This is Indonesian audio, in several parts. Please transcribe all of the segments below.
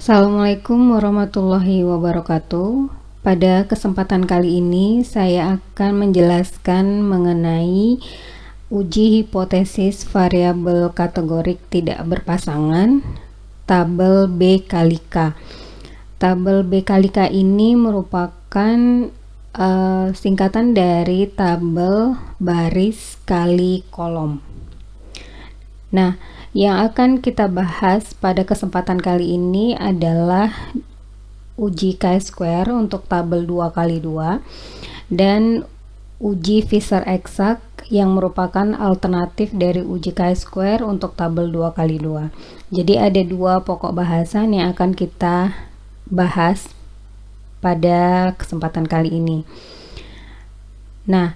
Assalamualaikum warahmatullahi wabarakatuh. Pada kesempatan kali ini saya akan menjelaskan mengenai uji hipotesis variabel kategorik tidak berpasangan, tabel B kali K. Tabel B kali K ini merupakan singkatan dari tabel baris kali kolom. Nah, yang akan kita bahas pada kesempatan kali ini adalah uji chi-square untuk tabel 2x2 dan uji Fisher eksak yang merupakan alternatif dari uji chi-square untuk tabel 2x2. Jadi ada dua pokok bahasan yang akan kita bahas pada kesempatan kali ini. Nah,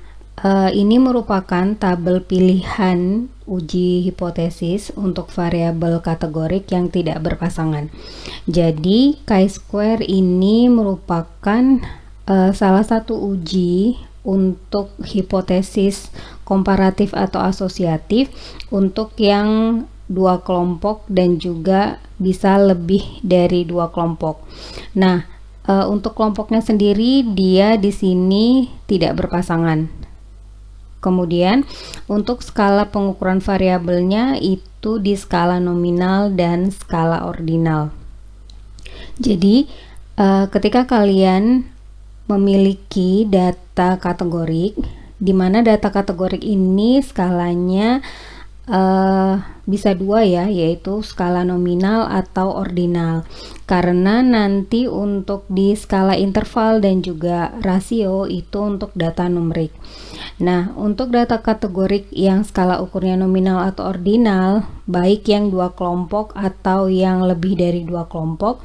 ini merupakan tabel pilihan uji hipotesis untuk variabel kategorik yang tidak berpasangan. Jadi chi-square ini merupakan salah satu uji untuk hipotesis komparatif atau asosiatif untuk yang dua kelompok dan juga bisa lebih dari dua kelompok. Nah, untuk kelompoknya sendiri dia di sini tidak berpasangan. Kemudian untuk skala pengukuran variabelnya itu di skala nominal dan skala ordinal. Jadi ketika kalian memiliki data kategorik, di mana data kategorik ini skalanya bisa dua ya, yaitu skala nominal atau ordinal. Karena nanti untuk di skala interval dan juga rasio itu untuk data numerik. Nah, untuk data kategorik yang skala ukurnya nominal atau ordinal, baik yang dua kelompok atau yang lebih dari dua kelompok,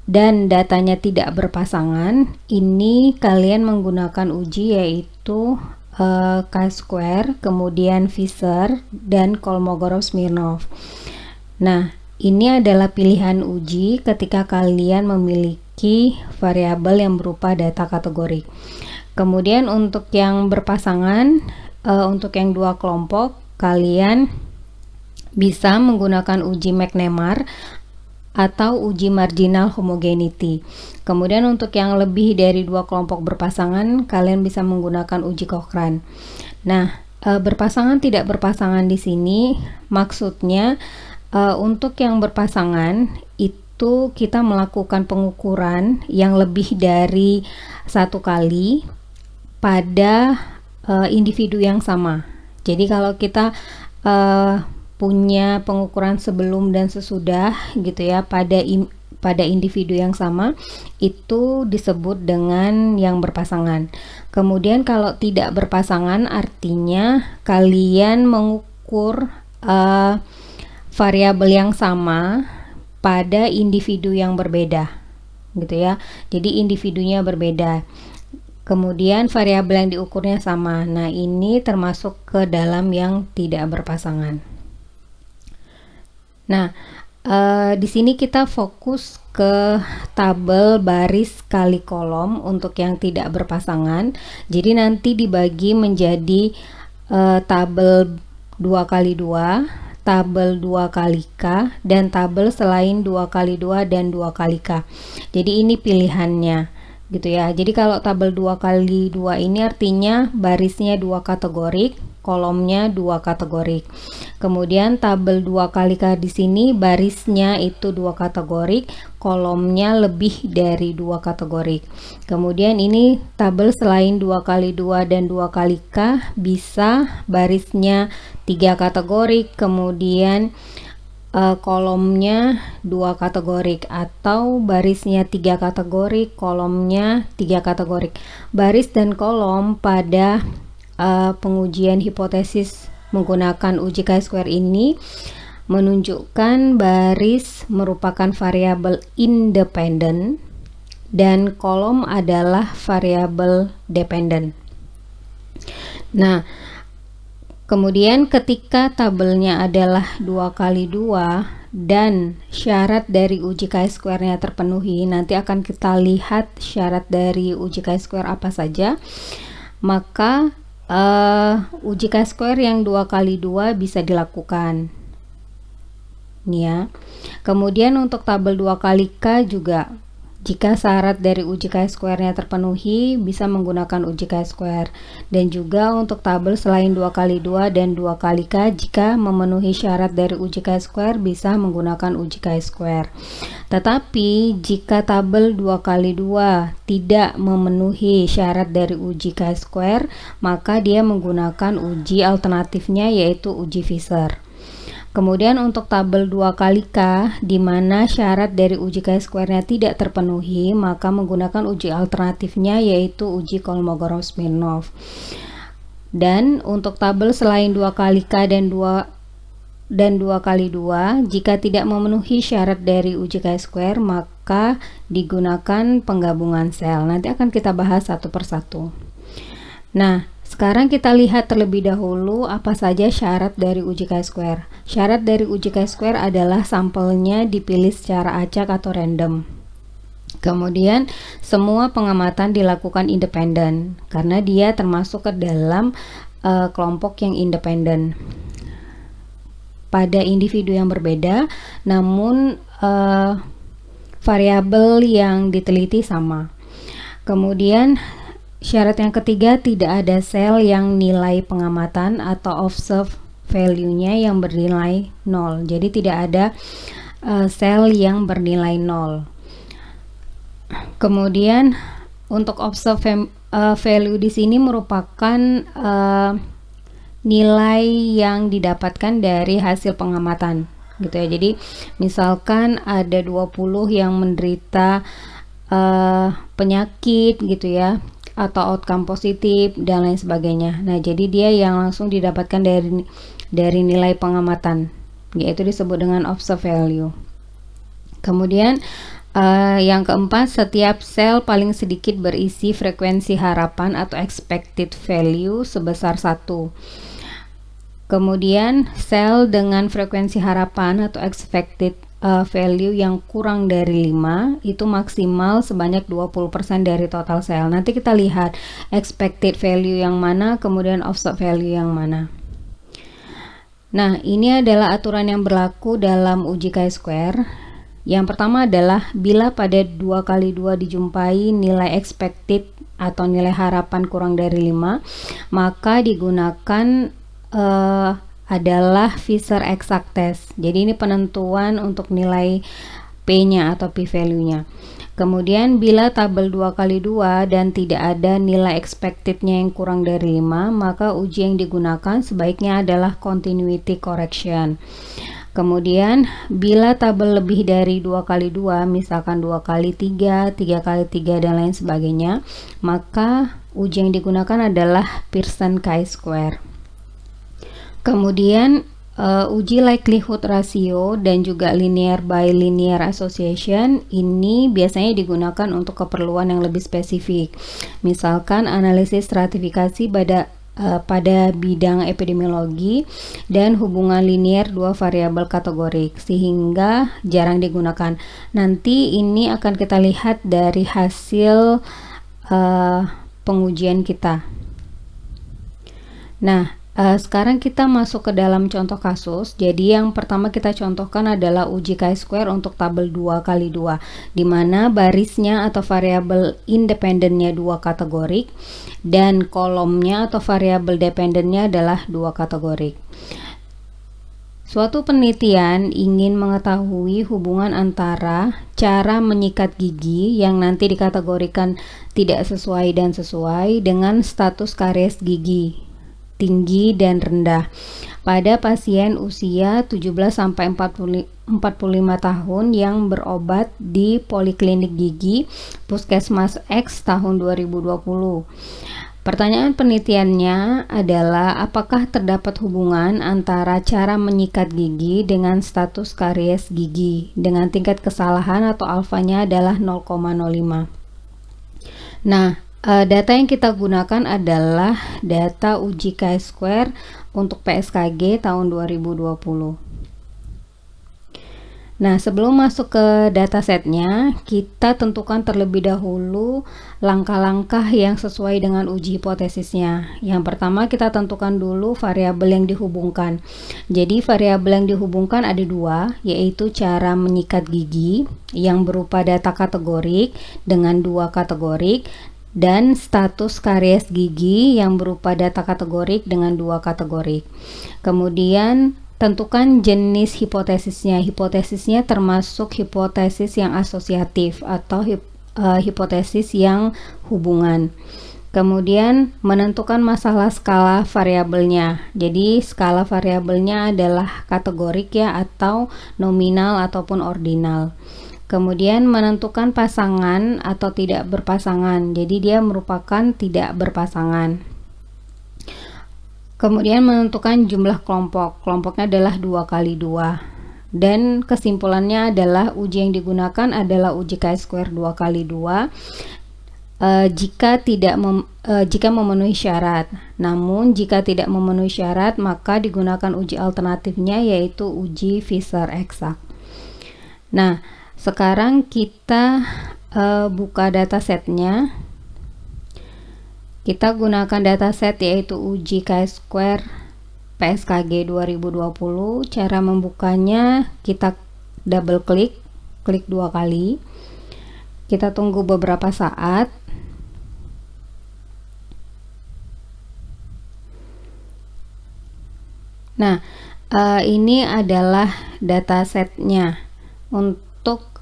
dan datanya tidak berpasangan, ini kalian menggunakan uji yaitu chi-square, kemudian Fisher, dan Kolmogorov-Smirnov. Nah, ini adalah pilihan uji ketika kalian memiliki variabel yang berupa data kategorik. Kemudian untuk yang berpasangan, untuk yang dua kelompok, kalian bisa menggunakan uji McNemar atau uji marginal homogeneity. Kemudian untuk yang lebih dari dua kelompok berpasangan, kalian bisa menggunakan uji Cochrane. Nah, berpasangan tidak berpasangan di sini maksudnya untuk yang berpasangan itu kita melakukan pengukuran yang lebih dari satu kali pada individu yang sama. Jadi kalau kita punya pengukuran sebelum dan sesudah gitu ya pada individu yang sama, itu disebut dengan yang berpasangan. Kemudian kalau tidak berpasangan artinya kalian mengukur variabel yang sama pada individu yang berbeda gitu ya. Jadi individunya berbeda. Kemudian variabel yang diukurnya sama. Nah, ini termasuk ke dalam yang tidak berpasangan. Nah, di sini kita fokus ke tabel baris kali kolom untuk yang tidak berpasangan. Jadi nanti dibagi menjadi tabel 2x2, tabel 2x K, dan tabel selain 2x2 dan 2x K. Jadi ini pilihannya gitu ya. Jadi kalau tabel 2x2 ini artinya barisnya dua kategorik, kolomnya dua kategorik. Kemudian tabel 2x K di sini barisnya itu dua kategorik, kolomnya lebih dari dua kategorik. Kemudian ini tabel selain 2x2 dan 2x K bisa barisnya tiga kategorik, kemudian kolomnya dua kategorik, atau barisnya tiga kategorik, kolomnya tiga kategorik. Baris dan kolom pada pengujian hipotesis menggunakan uji chi-square ini menunjukkan baris merupakan variabel independen dan kolom adalah variabel dependen. Nah, kemudian ketika tabelnya adalah 2x2 dan syarat dari uji chi-square-nya terpenuhi, nanti akan kita lihat syarat dari uji chi-square apa saja. Maka uji chi-square yang 2x2 bisa dilakukan. Nih ya. Kemudian untuk tabel 2 kali K juga, jika syarat dari uji chi-square-nya terpenuhi, bisa menggunakan uji chi-square. Dan juga untuk tabel selain 2 kali 2 dan 2 kali K, jika memenuhi syarat dari uji chi-square, bisa menggunakan uji chi-square. Tetapi jika tabel 2 kali 2 tidak memenuhi syarat dari uji chi-square, maka dia menggunakan uji alternatifnya, yaitu uji Fisher. Kemudian untuk tabel 2 kali K, di mana syarat dari uji chi-square-nya tidak terpenuhi, maka menggunakan uji alternatifnya, yaitu uji Kolmogorov-Smirnov. Dan untuk tabel selain 2 kali K dan 2 kali 2, jika tidak memenuhi syarat dari uji chi-square, maka digunakan penggabungan sel. Nanti akan kita bahas satu persatu. Nah, sekarang kita lihat terlebih dahulu apa saja syarat dari uji chi-square. Syarat dari uji chi-square adalah sampelnya dipilih secara acak atau random. Kemudian semua pengamatan dilakukan independen karena dia termasuk ke dalam kelompok yang independen. Pada individu yang berbeda, namun variabel yang diteliti sama. Kemudian syarat yang ketiga, tidak ada sel yang nilai pengamatan atau observed value-nya yang bernilai 0. Jadi tidak ada sel yang bernilai 0. Kemudian untuk observed value di sini merupakan nilai yang didapatkan dari hasil pengamatan, gitu ya. Jadi misalkan ada 20 yang menderita penyakit gitu ya, atau outcome positif dan lain sebagainya. Nah, jadi dia yang langsung didapatkan dari nilai pengamatan, yaitu disebut dengan observed value. Kemudian yang keempat, setiap sel paling sedikit berisi frekuensi harapan atau expected value sebesar 1. Kemudian sel dengan frekuensi harapan atau expected value yang kurang dari 5 itu maksimal sebanyak 20% dari total sel. Nanti kita lihat expected value yang mana, kemudian observed value yang mana. Nah, ini adalah aturan yang berlaku dalam uji chi-square. Yang pertama adalah bila pada 2 kali 2 dijumpai nilai expected atau nilai harapan kurang dari 5, maka digunakan adalah Fisher exact test. Jadi ini penentuan untuk nilai P-nya atau p-value-nya. Kemudian bila tabel 2 kali 2 dan tidak ada nilai expected-nya yang kurang dari 5, maka uji yang digunakan sebaiknya adalah continuity correction. Kemudian bila tabel lebih dari 2 kali 2, misalkan 2 kali 3, 3 kali 3 dan lain sebagainya, maka uji yang digunakan adalah Pearson chi-square. Kemudian uji likelihood ratio dan juga linear by linear association ini biasanya digunakan untuk keperluan yang lebih spesifik. Misalkan analisis stratifikasi pada bidang epidemiologi dan hubungan linear dua variabel kategorik, sehingga jarang digunakan. Nanti ini akan kita lihat dari hasil pengujian kita. Nah, sekarang kita masuk ke dalam contoh kasus. Jadi yang pertama kita contohkan adalah uji chi-square untuk tabel 2 kali 2, di mana barisnya atau variabel independennya 2 kategorik dan kolomnya atau variabel dependennya adalah 2 kategorik. Suatu penelitian ingin mengetahui hubungan antara cara menyikat gigi yang nanti dikategorikan tidak sesuai dan sesuai dengan status karies gigi tinggi dan rendah pada pasien usia 17-45 tahun yang berobat di Poliklinik Gigi Puskesmas X tahun 2020. Pertanyaan penelitiannya adalah apakah terdapat hubungan antara cara menyikat gigi dengan status karies gigi dengan tingkat kesalahan atau alfanya adalah 0,05. Nah, data yang kita gunakan adalah data uji chi-square untuk PSKG tahun 2020. Nah, sebelum masuk ke datasetnya, kita tentukan terlebih dahulu langkah-langkah yang sesuai dengan uji hipotesisnya. Yang pertama, kita tentukan dulu variabel yang dihubungkan. Jadi, variabel yang dihubungkan ada dua, yaitu cara menyikat gigi yang berupa data kategorik dengan dua kategorik, dan status karies gigi yang berupa data kategorik dengan dua kategorik. Kemudian, tentukan jenis hipotesisnya. Hipotesisnya termasuk hipotesis yang asosiatif atau hipotesis yang hubungan. Kemudian menentukan masalah skala variabelnya. Jadi skala variabelnya adalah kategorik ya, atau nominal ataupun ordinal. Kemudian menentukan pasangan atau tidak berpasangan. Jadi dia merupakan tidak berpasangan. Kemudian menentukan jumlah kelompok. Kelompoknya adalah 2 kali 2. Dan kesimpulannya adalah uji yang digunakan adalah uji chi-square 2 kali 2 jika memenuhi syarat. Namun jika tidak memenuhi syarat, maka digunakan uji alternatifnya, yaitu uji Fisher eksak. Nah, sekarang kita buka datasetnya. Kita gunakan dataset yaitu uji chi-square PSKG 2020. Cara membukanya, kita double klik 2 kali. Kita tunggu beberapa saat. Nah, ini adalah datasetnya. Untuk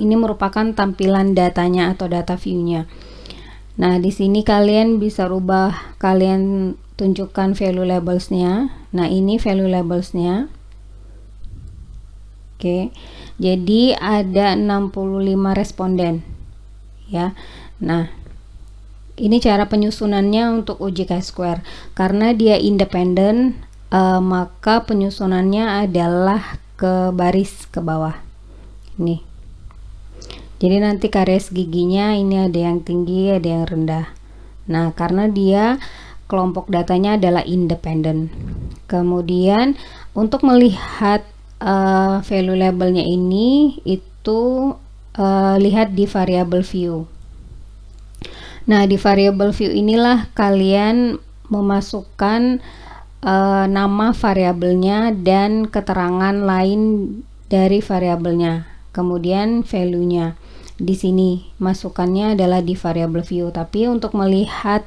ini merupakan tampilan datanya atau data view-nya. Nah, di sini kalian bisa rubah, kalian tunjukkan value labelsnya. Nah, ini value labelsnya. Oke, jadi ada 65 responden ya. Nah, ini cara penyusunannya untuk uji chi-square. Karena dia independen, maka penyusunannya adalah ke baris ke bawah. Nih. Jadi nanti karies giginya ini ada yang tinggi, ada yang rendah. Nah, karena dia kelompok datanya adalah independen. Kemudian untuk melihat value labelnya ini, itu lihat di variable view. Nah, di variable view inilah kalian memasukkan nama variabelnya dan keterangan lain dari variabelnya. Kemudian value-nya. Di sini masukannya adalah di variable view, tapi untuk melihat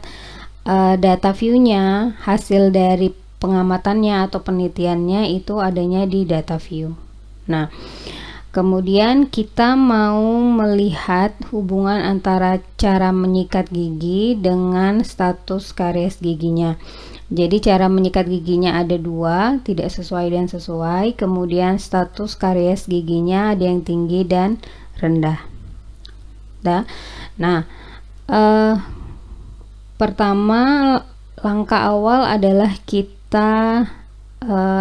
data view-nya, hasil dari pengamatannya atau penelitiannya itu adanya di data view. Nah, kemudian kita mau melihat hubungan antara cara menyikat gigi dengan status karies giginya. Jadi cara menyikat giginya ada dua, tidak sesuai dan sesuai. Kemudian status karies giginya ada yang tinggi dan rendah. Nah, pertama langkah awal adalah kita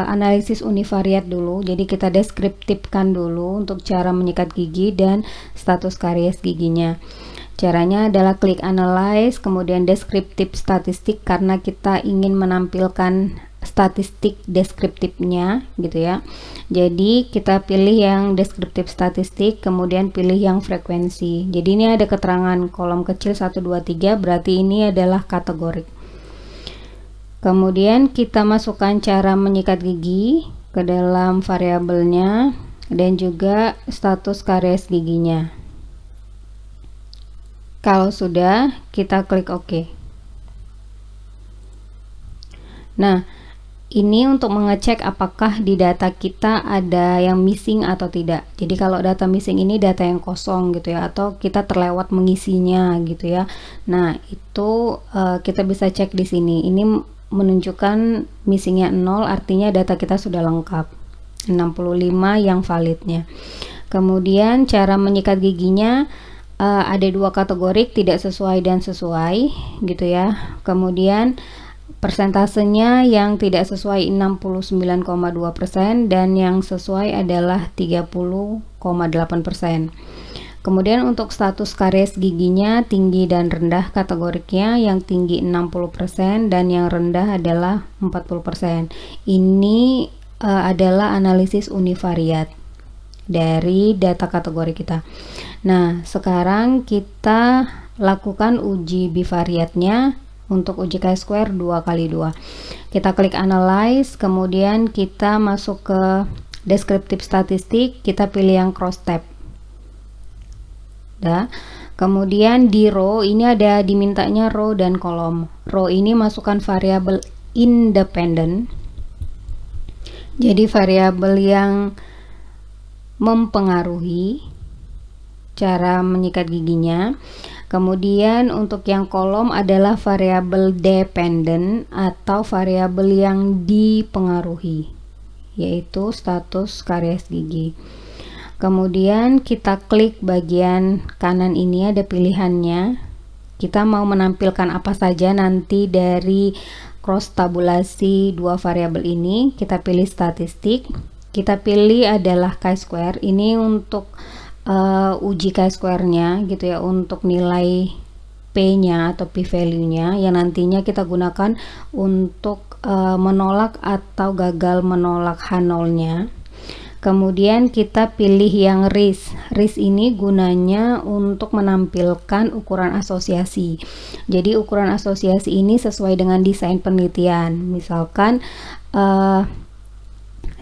analisis univariat dulu. Jadi kita deskriptifkan dulu untuk cara menyikat gigi dan status karies giginya. Caranya adalah klik analyze, kemudian deskriptif statistik, karena kita ingin menampilkan statistik deskriptifnya gitu ya. Jadi kita pilih yang deskriptif statistik, kemudian pilih yang frekuensi. Jadi ini ada keterangan kolom kecil 1, 2, 3, berarti ini adalah kategorik. Kemudian kita masukkan cara menyikat gigi ke dalam variabelnya dan juga status karies giginya. Kalau sudah, kita klik OK. Nah, ini untuk mengecek apakah di data kita ada yang missing atau tidak. Jadi kalau data missing ini data yang kosong gitu ya, atau kita terlewat mengisinya gitu ya. Nah, itu kita bisa cek di sini. Ini menunjukkan missingnya 0, artinya data kita sudah lengkap. 65 yang validnya. Kemudian cara menyikat giginya ada dua kategorik, tidak sesuai dan sesuai gitu ya. Kemudian persentasenya yang tidak sesuai 69,2% dan yang sesuai adalah 30,8%. Kemudian untuk status karies giginya tinggi dan rendah kategoriknya, yang tinggi 60% dan yang rendah adalah 40%. Ini adalah analisis univariat. dari data kategori kita. Nah, sekarang kita lakukan uji bivariatnya untuk uji chi-square 2x2. Kita klik analyze, kemudian kita masuk ke descriptive statistik, kita pilih yang cross tab. Kemudian di row ini ada dimintanya row dan kolom. Row ini masukkan variabel independen. Jadi variabel yang mempengaruhi cara menyikat giginya. Kemudian untuk yang kolom adalah variabel dependent atau variabel yang dipengaruhi, yaitu status karies gigi. Kemudian kita klik bagian kanan ini, ada pilihannya. Kita mau menampilkan apa saja nanti dari cross tabulasi dua variabel ini. Kita pilih statistik. Kita pilih adalah chi-square. Ini untuk uji chi-square-nya gitu ya, untuk nilai P-nya atau p-value-nya yang nantinya kita gunakan untuk menolak atau gagal menolak H0-nya. Kemudian kita pilih yang RIS. RIS ini gunanya untuk menampilkan ukuran asosiasi. Jadi ukuran asosiasi ini sesuai dengan desain penelitian. Misalkan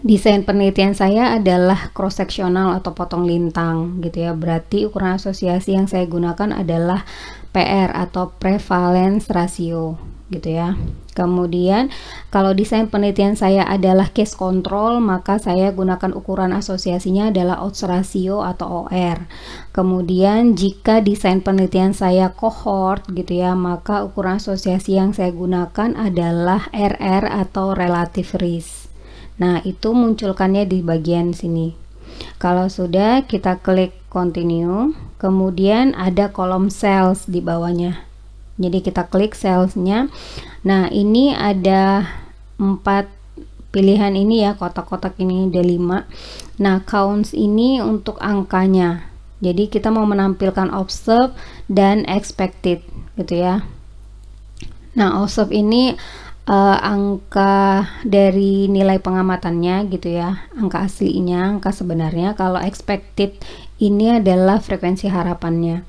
desain penelitian saya adalah cross sectional atau potong lintang gitu ya. Berarti ukuran asosiasi yang saya gunakan adalah PR atau prevalence ratio gitu ya. Kemudian kalau desain penelitian saya adalah case control, maka saya gunakan ukuran asosiasinya adalah odds ratio atau OR. Kemudian jika desain penelitian saya cohort gitu ya, maka ukuran asosiasi yang saya gunakan adalah RR atau relative risk. Nah, itu munculkannya di bagian sini. Kalau sudah, kita klik continue, kemudian ada kolom cells di bawahnya. Jadi kita klik cellsnya. Nah, ini ada 4 pilihan ini ya, kotak-kotak ini ada 5. Nah, counts ini untuk angkanya. Jadi kita mau menampilkan observed dan expected gitu ya. Nah, observed ini angka dari nilai pengamatannya gitu ya, angka aslinya, angka sebenarnya. Kalau expected ini adalah frekuensi harapannya.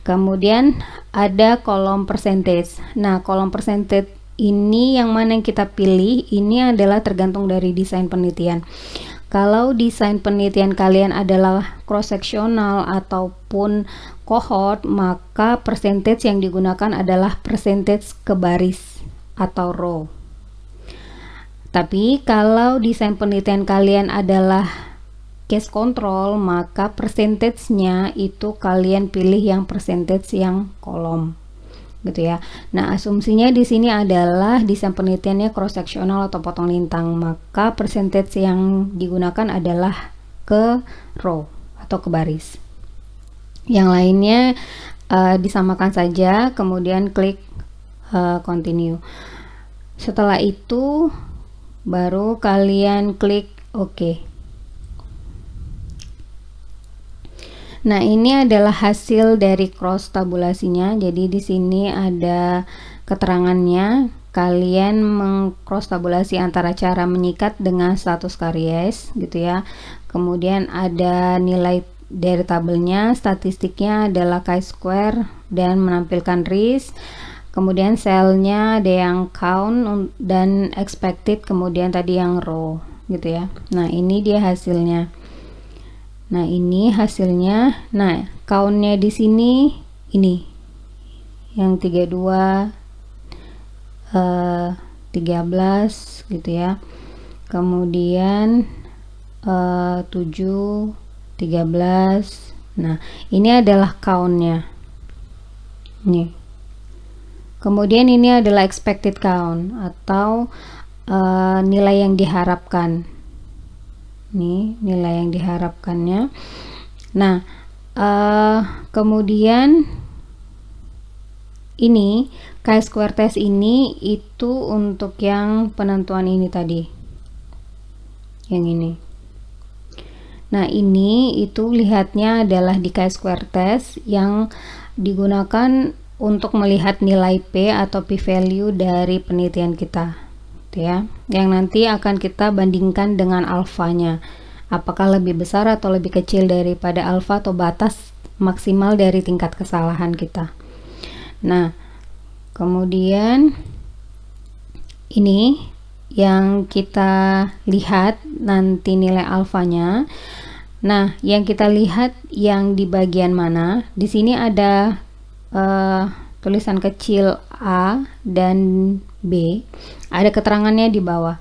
Kemudian ada kolom percentage. Nah, kolom percentage ini yang mana yang kita pilih, ini adalah tergantung dari desain penelitian. Kalau desain penelitian kalian adalah cross sectional ataupun cohort, maka percentage yang digunakan adalah percentage ke baris atau row. Tapi kalau desain penelitian kalian adalah case control, maka percentage-nya itu kalian pilih yang percentage yang kolom gitu ya. Nah, asumsinya di sini adalah desain penelitiannya cross sectional atau potong lintang, maka percentage yang digunakan adalah ke row atau ke baris. Yang lainnya disamakan saja, kemudian klik continue. Setelah itu baru kalian klik OK. Nah, ini adalah hasil dari cross tabulasinya. Jadi di sini ada keterangannya. Kalian mengcross tabulasi antara cara menyikat dengan status karies gitu ya. Kemudian ada nilai dari tabelnya, statistiknya adalah chi-square dan menampilkan risk. Kemudian selnya ada yang count dan expected, kemudian tadi yang row gitu ya. Nah, ini dia hasilnya. Nah, ini hasilnya. Nah, countnya di sini ini yang 32 13 gitu ya. Kemudian 7 13. Nah, ini adalah countnya. Nih. Kemudian ini adalah expected count atau nilai yang diharapkan. Nih, nilai yang diharapkannya. Nah, kemudian ini chi-square test ini itu untuk yang penentuan ini tadi. Yang ini. Nah, ini itu lihatnya adalah di chi-square test yang digunakan untuk melihat nilai P atau p-value dari penelitian kita. Ya, yang nanti akan kita bandingkan dengan alfanya. apakah lebih besar atau lebih kecil daripada alfa atau batas maksimal dari tingkat kesalahan kita. Nah, kemudian ini yang kita lihat nanti nilai alfanya. Nah, yang kita lihat yang di bagian mana? Di sini ada tulisan kecil A dan B. Ada keterangannya di bawah.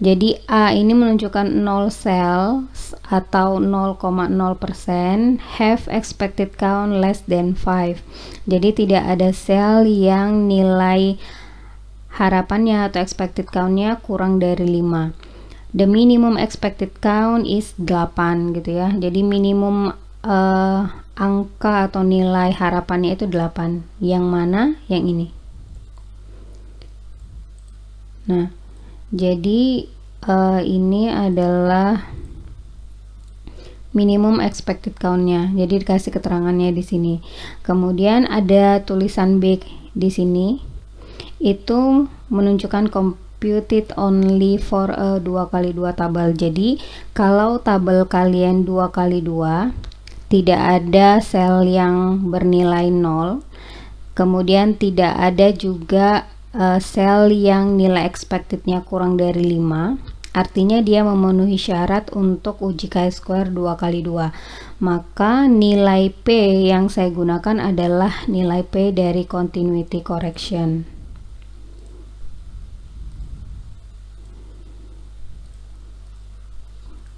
Jadi A ini menunjukkan 0 cells atau 0,0%, have expected count less than 5. Jadi tidak ada sel yang nilai harapannya atau expected count-nya kurang dari 5. The minimum expected count is 8 gitu ya. Jadi minimum angka atau nilai harapannya itu 8. Yang mana? Yang ini. Nah, jadi ini adalah minimum expected count-nya. Jadi dikasih keterangannya di sini. Kemudian ada tulisan B di sini. Itu menunjukkan computed only for a 2x2 tabel. Jadi kalau tabel kalian 2x2 tidak ada sel yang bernilai 0, kemudian tidak ada juga sel yang nilai expectednya kurang dari 5, artinya dia memenuhi syarat untuk uji chi-square 2x2. Maka nilai P yang saya gunakan adalah nilai P dari continuity correction.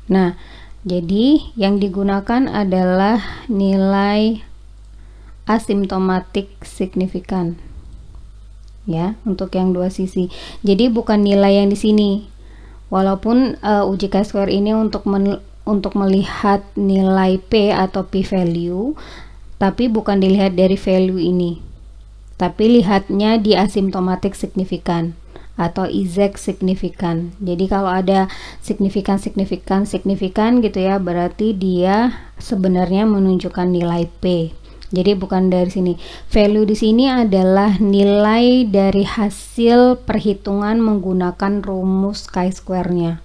Nah, jadi yang digunakan adalah nilai asymptomatic signifikan ya, untuk yang dua sisi. Jadi bukan nilai yang di sini. Walaupun uji chi-square ini untuk melihat nilai P atau P value, tapi bukan dilihat dari value ini. Tapi lihatnya di asymptomatic signifikan atau exact signifikan. Jadi kalau ada signifikan gitu ya, berarti dia sebenarnya menunjukkan nilai P. Jadi bukan dari sini. Value di sini adalah nilai dari hasil perhitungan menggunakan rumus chi-square-nya.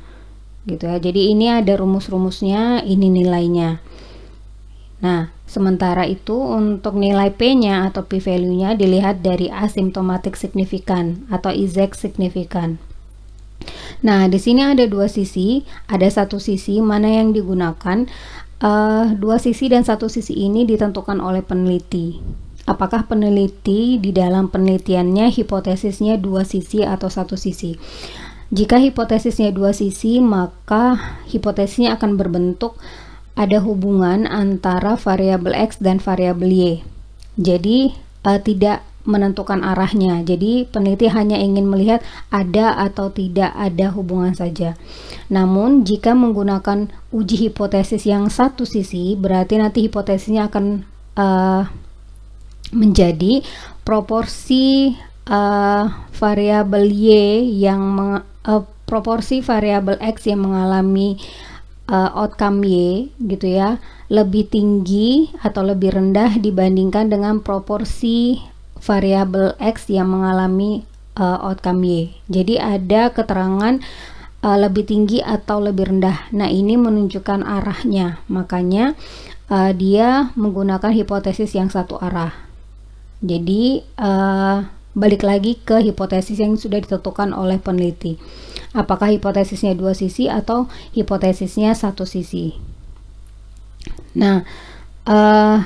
Gitu ya. Jadi ini ada rumus-rumusnya, ini nilainya. Nah, sementara itu untuk nilai P-nya atau P value-nya dilihat dari asymptomatic signifikan atau exact signifikan. Nah, di sini ada dua sisi, ada satu sisi mana yang digunakan. Dua sisi dan satu sisi ini ditentukan oleh peneliti. Apakah peneliti di dalam penelitiannya hipotesisnya dua sisi atau satu sisi? Jika hipotesisnya dua sisi, maka hipotesisnya akan berbentuk ada hubungan antara variabel X dan variabel Y. Jadi tidak menentukan arahnya. Jadi peneliti hanya ingin melihat ada atau tidak ada hubungan saja. Namun jika menggunakan uji hipotesis yang satu sisi, berarti nanti hipotesisnya akan menjadi proporsi variabel Y yang proporsi variabel X yang mengalami outcome Y gitu ya, lebih tinggi atau lebih rendah dibandingkan dengan proporsi variabel X yang mengalami outcome Y. Jadi ada keterangan lebih tinggi atau lebih rendah. Nah, ini menunjukkan arahnya. Makanya dia menggunakan hipotesis yang satu arah. Jadi balik lagi ke hipotesis yang sudah ditentukan oleh peneliti. Apakah hipotesisnya dua sisi atau hipotesisnya satu sisi? Nah,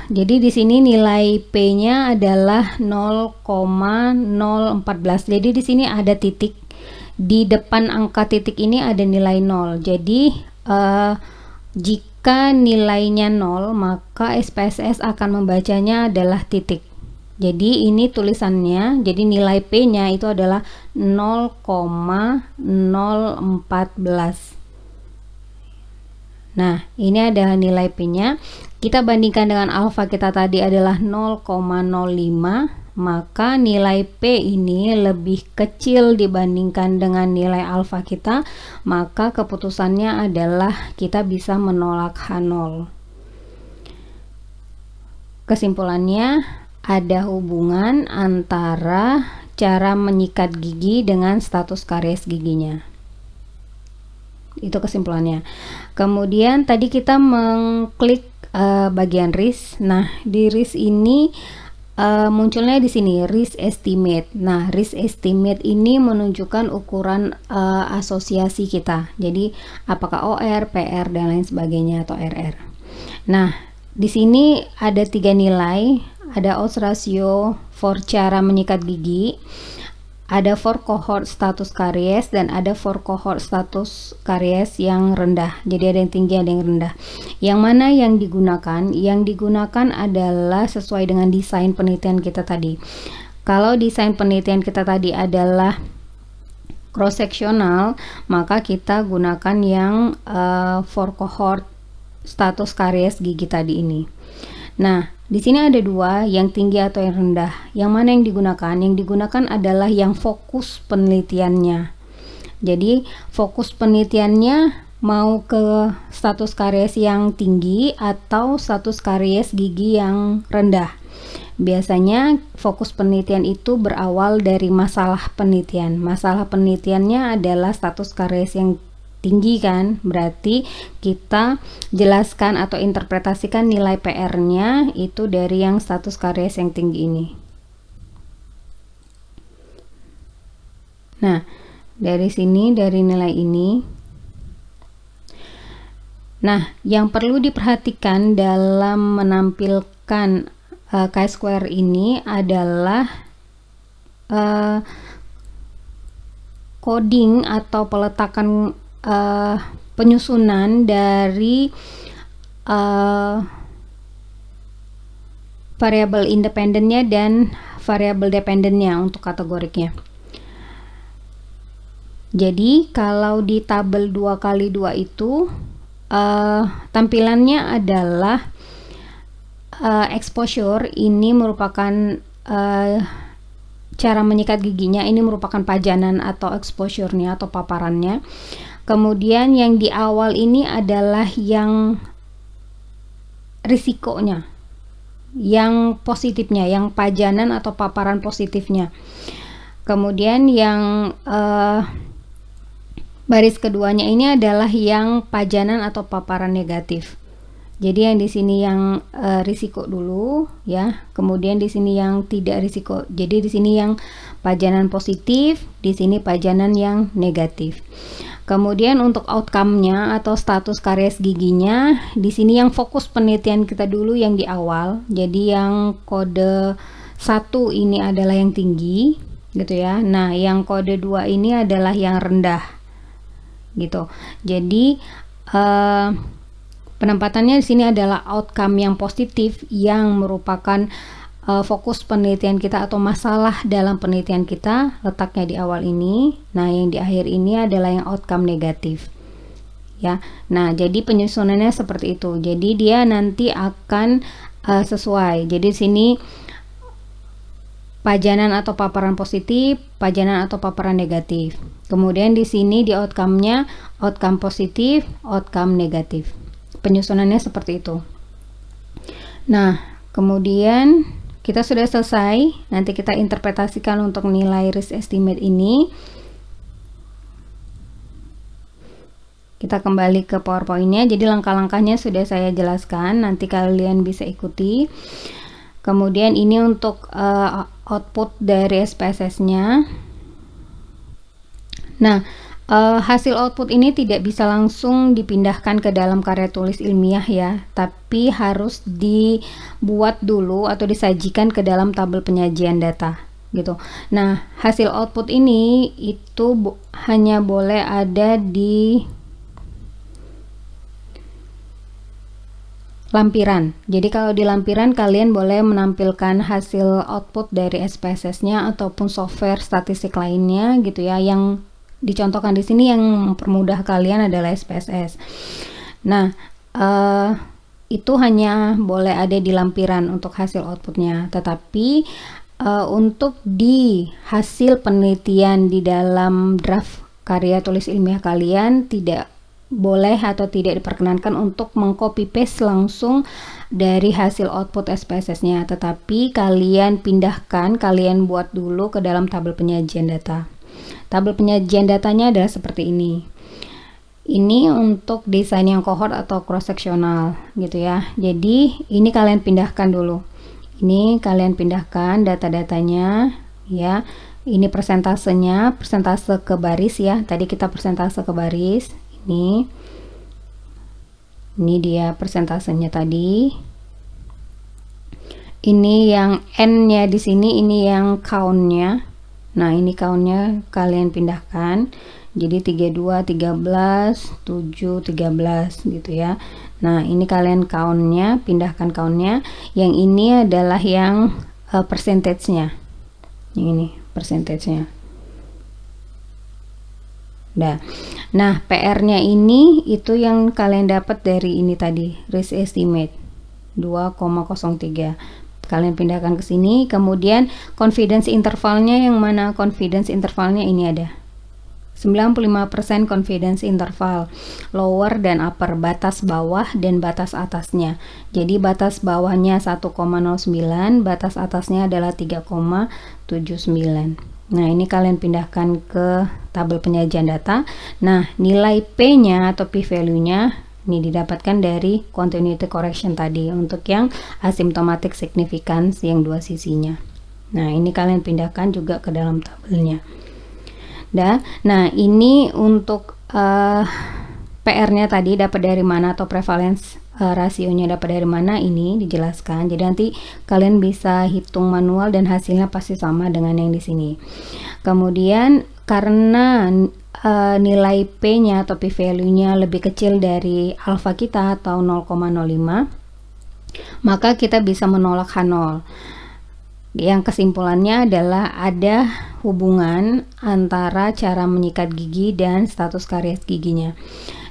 jadi di sini nilai P-nya adalah 0,014. Jadi di sini ada titik. Di depan angka titik ini ada nilai 0. Jadi jika nilainya 0, maka SPSS akan membacanya adalah titik. Jadi ini tulisannya, jadi nilai P-nya itu adalah 0,014. Nah, ini adalah nilai P-nya. Kita bandingkan dengan alfa kita tadi adalah 0,05, maka nilai P ini lebih kecil dibandingkan dengan nilai alfa kita, maka keputusannya adalah kita bisa menolak H0. Kesimpulannya, ada hubungan antara cara menyikat gigi dengan status karies giginya. Itu kesimpulannya. Kemudian tadi kita mengklik bagian risk. Nah, di risk ini munculnya di sini risk estimate. Nah, risk estimate ini menunjukkan ukuran asosiasi kita. Jadi, apakah OR, PR dan lain sebagainya atau RR. Nah, di sini ada 3 nilai, ada odds ratio for cara menyikat gigi, ada for cohort status karies, dan ada for cohort status karies yang rendah. Jadi ada yang tinggi, ada yang rendah. Yang mana yang digunakan? Yang digunakan adalah sesuai dengan desain penelitian kita tadi. Kalau desain penelitian kita tadi adalah cross sectional, maka kita gunakan yang for cohort status karies gigi tadi ini. Nah, di sini ada 2, yang tinggi atau yang rendah. Yang mana yang digunakan? Yang digunakan adalah yang fokus penelitiannya. Jadi, fokus penelitiannya mau ke status karies yang tinggi atau status karies gigi yang rendah. Biasanya fokus penelitian itu berawal dari masalah penelitian. Masalah penelitiannya adalah status karies yang tinggi kan, berarti kita jelaskan atau interpretasikan nilai PR-nya itu dari yang status karies yang tinggi ini. Nah, dari sini, dari nilai ini. Nah, yang perlu diperhatikan dalam menampilkan chi-square ini adalah coding atau peletakan penyusunan dari variabel independennya dan variabel dependennya untuk kategoriknya. Jadi kalau di tabel 2x2 itu tampilannya adalah exposure ini merupakan cara menyikat giginya, ini merupakan pajanan atau exposure-nya atau paparannya. Kemudian yang di awal ini adalah yang risikonya, yang positifnya, yang pajanan atau paparan positifnya. Kemudian yang baris keduanya ini adalah yang pajanan atau paparan negatif. Jadi yang di sini yang risiko dulu ya, kemudian di sini yang tidak risiko. Jadi di sini yang pajanan positif, di sini pajanan yang negatif. Kemudian untuk outcome-nya atau status karies giginya, di sini yang fokus penelitian kita dulu yang di awal. Jadi yang kode 1 ini adalah yang tinggi gitu ya. Nah, yang kode 2 ini adalah yang rendah. Gitu. Jadi penempatannya di sini adalah outcome yang positif yang merupakan fokus penelitian kita atau masalah dalam penelitian kita, letaknya di awal ini. Nah, yang di akhir ini adalah yang outcome negatif. Ya. Nah, jadi penyusunannya seperti itu. Jadi dia nanti akan sesuai. Jadi di sini pajanan atau paparan positif, pajanan atau paparan negatif. Kemudian di sini di outcome-nya outcome positif, outcome negatif. Penyusunannya seperti itu. Nah, kemudian kita sudah selesai. Nanti kita interpretasikan untuk nilai risk estimate ini. Kita kembali ke PowerPoint-nya. Jadi langkah-langkahnya sudah saya jelaskan. Nanti kalian bisa ikuti. Kemudian ini untuk output dari SPSS-nya. Nah, hasil output ini tidak bisa langsung dipindahkan ke dalam karya tulis ilmiah ya, tapi harus dibuat dulu atau disajikan ke dalam tabel penyajian data gitu. Nah, hasil output ini itu hanya boleh ada di lampiran. Jadi kalau di lampiran kalian boleh menampilkan hasil output dari SPSS-nya ataupun software statistik lainnya gitu ya. Yang dicontohkan di sini yang mempermudah kalian adalah SPSS. Nah, itu hanya boleh ada di lampiran untuk hasil outputnya. Tetapi untuk di hasil penelitian di dalam draft karya tulis ilmiah kalian tidak boleh atau tidak diperkenankan untuk mengcopy paste langsung dari hasil output SPSS-nya, tetapi kalian pindahkan, kalian buat dulu ke dalam tabel penyajian data. Tabel penyajian datanya adalah seperti ini. Ini untuk desain yang cohort atau cross sectional gitu ya. Jadi ini kalian pindahkan dulu. Ini kalian pindahkan data-datanya ya. Ini persentasenya, persentase ke baris ya. Tadi kita persentase ke baris. Ini dia persentasenya tadi. Ini yang N-nya di sini, ini yang count-nya. Nah, ini count-nya kalian pindahkan. Jadi 32, 13, 7, 13 gitu ya. Nah, ini kalian count-nya, pindahkan count-nya. Yang ini adalah yang percentage-nya. Yang ini percentage-nya. Nah, PR-nya ini itu yang kalian dapat dari ini tadi, risk estimate 2,03. Kalian pindahkan ke sini. Kemudian confidence intervalnya yang mana? Confidence intervalnya ini ada 95% confidence interval, lower dan upper, batas bawah dan batas atasnya. Jadi batas bawahnya 1,09, batas atasnya adalah 3,79. Nah, ini kalian pindahkan ke tabel penyajian data. Nah, nilai P-nya atau p-value-nya ini didapatkan dari continuity correction tadi untuk yang asymptomatic significance yang dua sisinya. Nah, ini kalian pindahkan juga ke dalam tabelnya. Nah, ini untuk PR-nya tadi dapat dari mana atau prevalence rasionya dapat dari mana, ini dijelaskan. Jadi nanti kalian bisa hitung manual dan hasilnya pasti sama dengan yang di sini. Kemudian karena nilai P-nya atau p-value-nya lebih kecil dari alfa kita atau 0,05, maka kita bisa menolak H0. Yang kesimpulannya adalah ada hubungan antara cara menyikat gigi dan status karies giginya.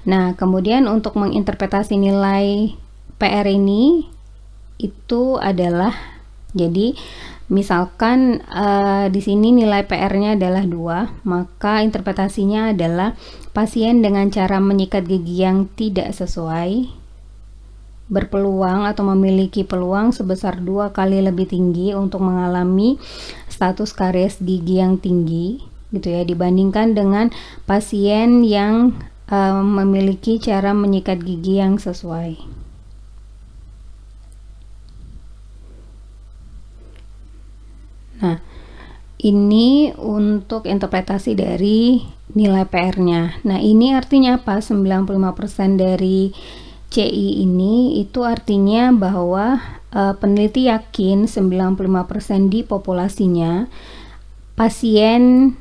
Nah, kemudian untuk menginterpretasi nilai PR ini itu adalah, jadi misalkan di sini nilai PR-nya adalah 2, maka interpretasinya adalah pasien dengan cara menyikat gigi yang tidak sesuai berpeluang atau memiliki peluang sebesar 2 kali lebih tinggi untuk mengalami status karies gigi yang tinggi gitu ya, dibandingkan dengan pasien yang memiliki cara menyikat gigi yang sesuai. Nah, ini untuk interpretasi dari nilai PR-nya. Nah, ini artinya apa? 95% dari CI ini itu artinya bahwa peneliti yakin 95% di populasinya pasien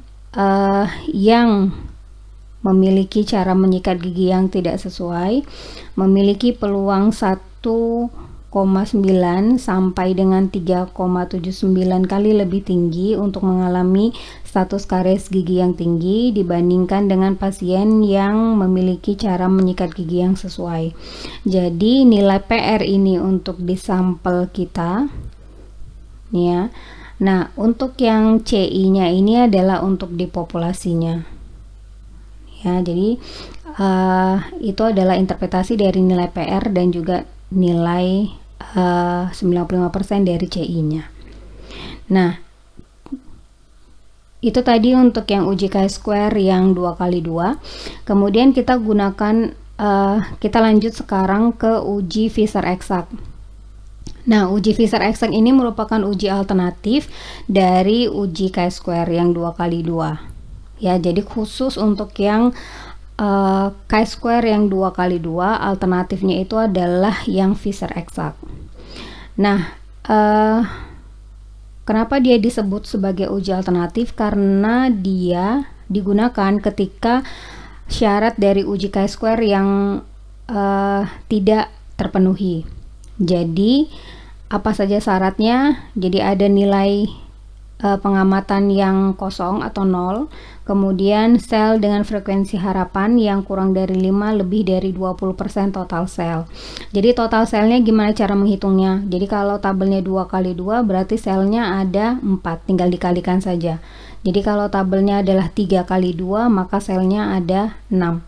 yang memiliki cara menyikat gigi yang tidak sesuai memiliki peluang 1,9 sampai dengan 3,79 kali lebih tinggi untuk mengalami status karies gigi yang tinggi dibandingkan dengan pasien yang memiliki cara menyikat gigi yang sesuai. Jadi nilai PR ini untuk di sampel kita ya. Nah, untuk yang CI-nya ini adalah untuk di populasinya ya. Jadi itu adalah interpretasi dari nilai PR dan juga nilai 95% dari CI-nya. Nah, itu tadi untuk yang uji chi-square yang 2x2. Kemudian kita gunakan kita lanjut sekarang ke uji Fisher eksak. Nah, uji Fisher eksak ini merupakan uji alternatif dari uji chi-square yang 2x2 ya. Jadi khusus untuk yang chi-square yang 2x2 alternatifnya itu adalah yang Fisher eksak. Nah, kenapa dia disebut sebagai uji alternatif? Karena dia digunakan ketika syarat dari uji chi-square yang tidak terpenuhi. Jadi apa saja syaratnya? Jadi ada nilai pengamatan yang kosong atau 0, kemudian sel dengan frekuensi harapan yang kurang dari 5 lebih dari 20% total sel. Jadi total selnya gimana cara menghitungnya? Jadi kalau tabelnya 2x2 berarti selnya ada 4, tinggal dikalikan saja. Jadi kalau tabelnya adalah 3x2 maka selnya ada 6.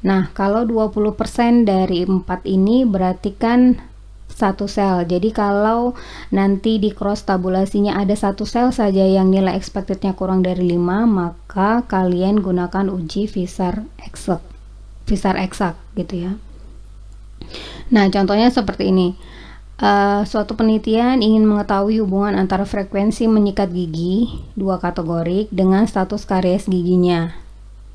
Nah, kalau 20% dari 4 ini berarti kan satu sel. Jadi kalau nanti di cross tabulasinya ada satu sel saja yang nilai expectednya kurang dari 5, maka kalian gunakan uji Fisher eksak besar eksak gitu ya. Nah, contohnya seperti ini. Suatu penelitian ingin mengetahui hubungan antara frekuensi menyikat gigi dua kategorik dengan status karies giginya.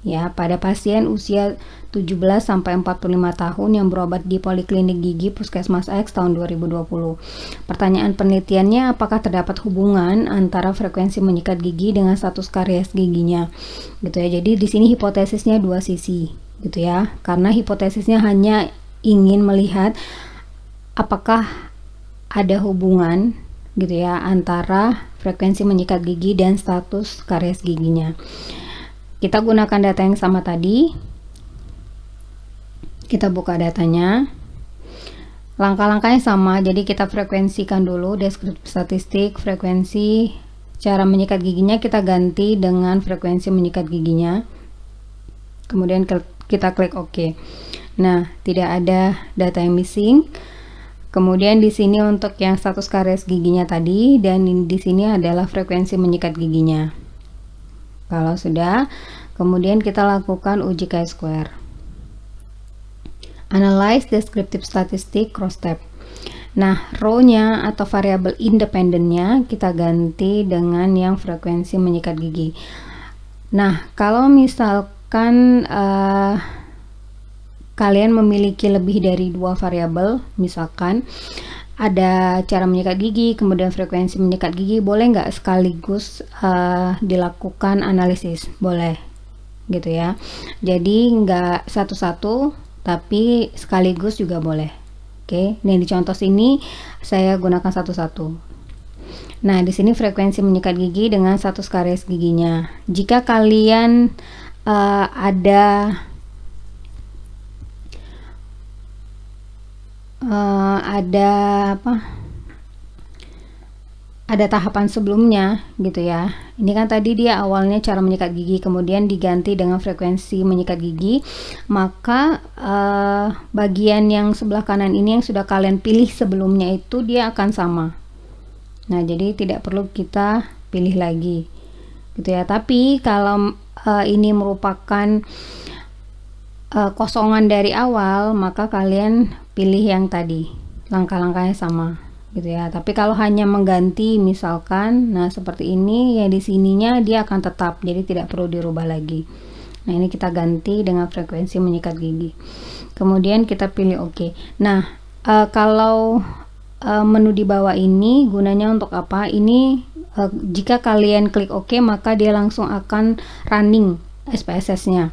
Ya, pada pasien usia 17 sampai 45 tahun yang berobat di Poliklinik Gigi Puskesmas X tahun 2020. Pertanyaan penelitiannya, apakah terdapat hubungan antara frekuensi menyikat gigi dengan status karies giginya? Gitu ya. Jadi di sini hipotesisnya dua sisi, gitu ya. Karena hipotesisnya hanya ingin melihat apakah ada hubungan gitu ya antara frekuensi menyikat gigi dan status karies giginya. Kita gunakan data yang sama tadi. Kita buka datanya. Langkah-langkahnya sama, jadi kita frekuensikan dulu deskripsi statistik, frekuensi cara menyikat giginya kita ganti dengan frekuensi menyikat giginya. Kemudian kita klik OK. Nah, tidak ada data yang missing. Kemudian di sini untuk yang status karies giginya tadi, dan di sini adalah frekuensi menyikat giginya. Kalau sudah, kemudian kita lakukan uji chi-square. Analyze descriptive statistic cross tab. Nah, row-nya atau variabel independennya kita ganti dengan yang frekuensi menyikat gigi. Nah, kalau misalkan kalian memiliki lebih dari dua variabel, misalkan ada cara menyikat gigi, kemudian frekuensi menyikat gigi, boleh nggak sekaligus dilakukan analisis? Boleh, gitu ya. Jadi nggak satu-satu, tapi sekaligus juga boleh. Oke, nah di contoh sini saya gunakan satu-satu. Nah, di sini frekuensi menyikat gigi dengan status karies giginya. Jika kalian ada tahapan sebelumnya gitu ya. Ini kan tadi dia awalnya cara menyikat gigi, kemudian diganti dengan frekuensi menyikat gigi, maka bagian yang sebelah kanan ini yang sudah kalian pilih sebelumnya itu dia akan sama. Nah, jadi tidak perlu kita pilih lagi gitu ya. Tapi kalau ini merupakan kosongan dari awal, maka kalian pilih yang tadi, langkah-langkahnya sama gitu ya. Tapi kalau hanya mengganti misalkan, nah seperti ini ya, di sininya dia akan tetap, jadi tidak perlu dirubah lagi. Nah, ini kita ganti dengan frekuensi menyikat gigi, kemudian kita pilih OK. Nah, kalau menu di bawah ini gunanya untuk apa? Ini jika kalian klik OK, maka dia langsung akan running SPSS-nya.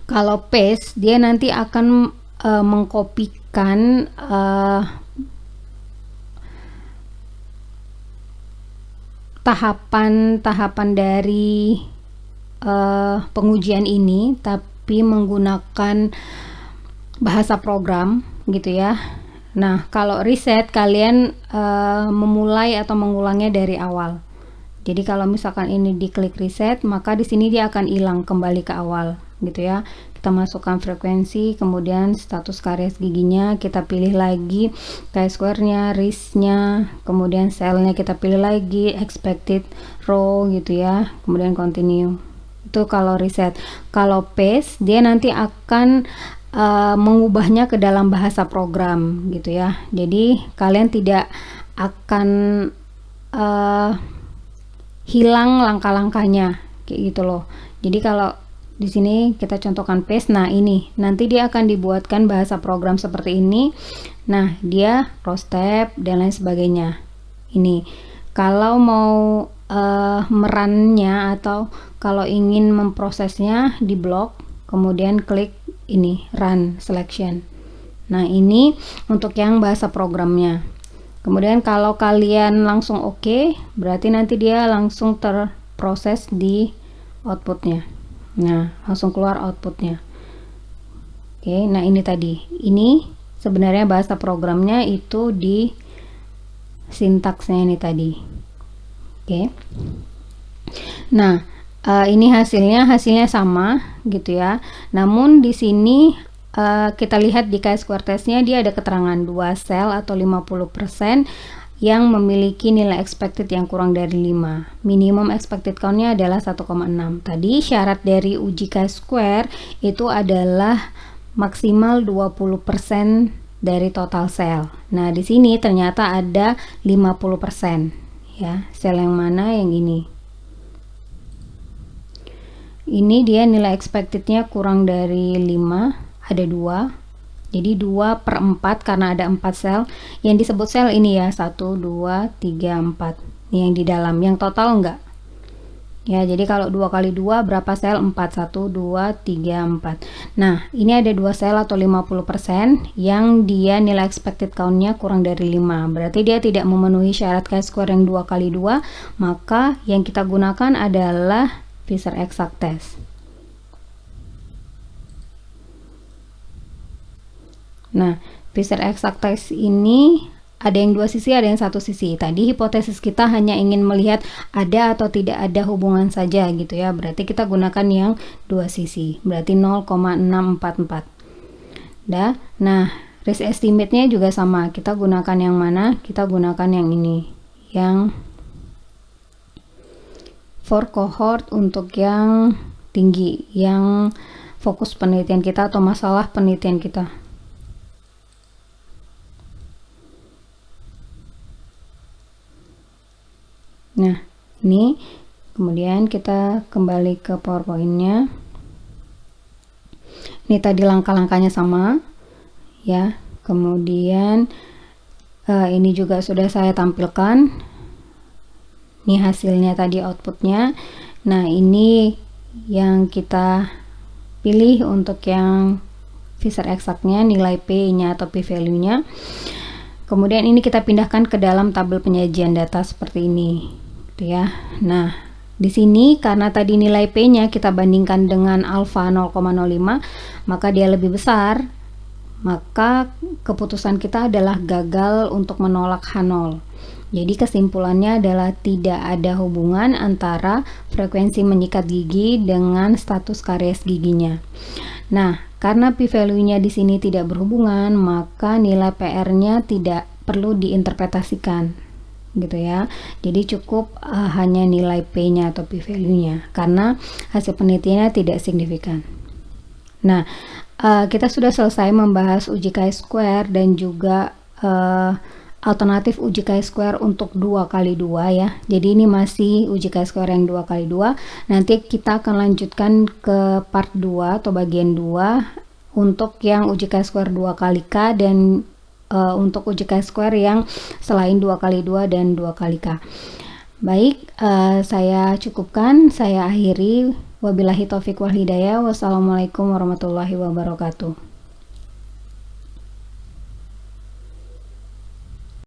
Kalau paste, dia nanti akan mengkopikan tahapan-tahapan dari pengujian ini, tapi menggunakan bahasa program gitu ya. Nah, kalau reset, kalian memulai atau mengulangnya dari awal. Jadi kalau misalkan ini diklik reset, maka di sini dia akan hilang kembali ke awal gitu ya. Kita masukkan frekuensi, kemudian status karies giginya, kita pilih lagi chi-square-nya, risk-nya, kemudian cell-nya kita pilih lagi, expected row gitu ya, kemudian continue. Itu kalau reset. Kalau paste, dia nanti akan mengubahnya ke dalam bahasa program gitu ya. Jadi kalian tidak akan hilang langkah-langkahnya kayak gitu loh. Jadi kalau di sini kita contohkan paste, nah ini nanti dia akan dibuatkan bahasa program seperti ini. Nah, dia cross tab dan lain sebagainya. Ini kalau mau merannya atau kalau ingin memprosesnya di blok, kemudian klik ini run selection. Nah, ini untuk yang bahasa programnya. Kemudian kalau kalian langsung OK, berarti nanti dia langsung terproses di outputnya. Nah, langsung keluar outputnya. Oke, nah ini tadi. Ini sebenarnya bahasa programnya itu di sintaksnya ini tadi. Oke. Nah, ini hasilnya sama gitu ya. Namun di sini kita lihat di chi-square testnya dia ada keterangan 2 sel atau 50% yang memiliki nilai expected yang kurang dari 5. Minimum expected count-nya adalah 1,6. Tadi syarat dari uji chi-square itu adalah maksimal 20% dari total sel. Nah, di sini ternyata ada 50%. Ya, sel yang mana? Yang ini. Ini dia nilai expectednya kurang dari 5, ada 2. Jadi 2/4 karena ada 4 sel. Yang disebut sel ini ya, 1, 2, 3, 4. Ini yang di dalam, yang total enggak. Ya, jadi kalau 2 kali 2 berapa sel? 4, 1, 2, 3, 4. Nah, ini ada 2 sel atau 50% yang dia nilai expected count-nya kurang dari 5. Berarti dia tidak memenuhi syarat chi-square yang 2 kali 2, maka yang kita gunakan adalah Fisher exact test. Nah, Fisher exact test ini ada yang 2 sisi, ada yang 1 sisi. Tadi hipotesis kita hanya ingin melihat ada atau tidak ada hubungan saja gitu ya. Berarti kita gunakan yang 2 sisi. Berarti 0,644. Nah, risk estimate-nya juga sama. Kita gunakan yang mana? Kita gunakan yang ini. Yang for cohort untuk yang tinggi, yang fokus penelitian kita atau masalah penelitian kita. Nah, ini kemudian kita kembali ke PowerPoint-nya. Ini tadi langkah-langkahnya sama ya. Kemudian ini juga sudah saya tampilkan. Ini hasilnya tadi, outputnya. Nah, ini yang kita pilih untuk yang Fisher exact-nya, nilai P-nya atau p-value-nya. Kemudian ini kita pindahkan ke dalam tabel penyajian data seperti ini, gitu ya. Nah, di sini karena tadi nilai P-nya kita bandingkan dengan alfa 0,05, maka dia lebih besar. Maka keputusan kita adalah gagal untuk menolak H0. Jadi kesimpulannya adalah tidak ada hubungan antara frekuensi menyikat gigi dengan status karies giginya. Nah, karena p-value-nya di sini tidak berhubungan, maka nilai PR-nya tidak perlu diinterpretasikan, gitu ya. Jadi cukup hanya nilai P-nya atau p-value-nya karena hasil penelitiannya tidak signifikan. Nah, kita sudah selesai membahas uji chi-square dan juga alternatif uji chi-square untuk 2 kali 2 ya. Jadi ini masih uji chi-square yang 2 kali 2. Nanti kita akan lanjutkan ke part 2 atau bagian 2 untuk yang uji chi-square 2 kali K dan untuk uji chi-square yang selain 2 kali 2 dan 2 kali K. Baik, saya cukupkan, saya akhiri. Wabillahi taufiq wal hidayah. Wassalamualaikum warahmatullahi wabarakatuh.